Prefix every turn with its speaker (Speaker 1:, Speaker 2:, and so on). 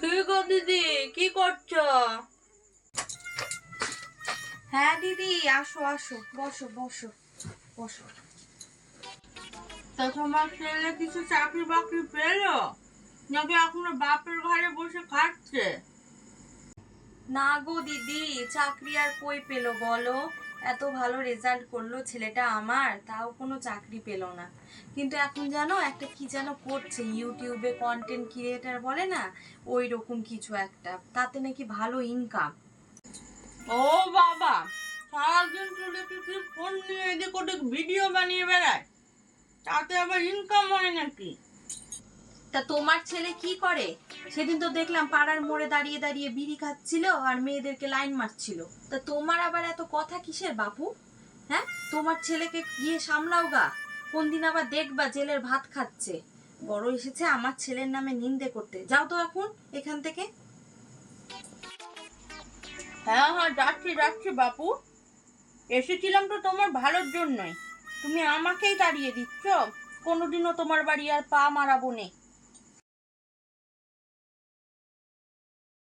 Speaker 1: কি গো দিদি, কি করছো?
Speaker 2: হ্যাঁ দিদি, আসো আসো, বসো বসো বসো।
Speaker 1: তা তোমার ছেলে কিছু চাকরি বাকরি পেলো, নাকি এখনো বাপের ঘরে বসে খাচ্ছে?
Speaker 2: না গো দিদি, চাকরি আর কই পেলো বলো? এত ভালো রেজাল্ট করলো ছেলেটা আমার, তাও কোনো চাকরি পেলো না। কিন্তু এখন জানো একটা কি যেন করছে, ইউটিউবে কন্টেন্ট ক্রিয়েটার বলে না, ওই রকম কিছু একটা, তাতে নাকি ভালো ইনকাম।
Speaker 1: ও বাবা, সারাদিন চলে কি ফোন নিয়ে এদিক ওদিক ভিডিও বানিয়ে বেড়ায়, তাতে আবার ইনকাম হয় নাকি?
Speaker 2: তা তোমার ছেলে কি করে? সেদিন তো দেখলাম পাড়ার মোড়ে দাঁড়িয়ে দাঁড়িয়ে বিড়ি খাচ্ছিল আর মেয়েদেরকে লাইন মারছিল। তা তোমার আবার এত কথা কিসের বাপু? হ্যাঁ, তোমার ছেলেকে গিয়ে সামলাও গা। কোন দিন আবার দেখবা জেলের ভাত খাচ্ছে। বড় এসেছে আমার ছেলের নামে নিন্দে করতে। যাও তো এখন এখান থেকে।
Speaker 1: হ্যাঁ হ্যাঁ, যাচ্ছি যাচ্ছি বাপু। এসেছিলাম তো তোমার ভালোর জন্যই, তুমি আমাকেই তাড়িয়ে দিচ্ছ। কোনোদিনও তোমার বাড়ি আর পা মারাবো নে।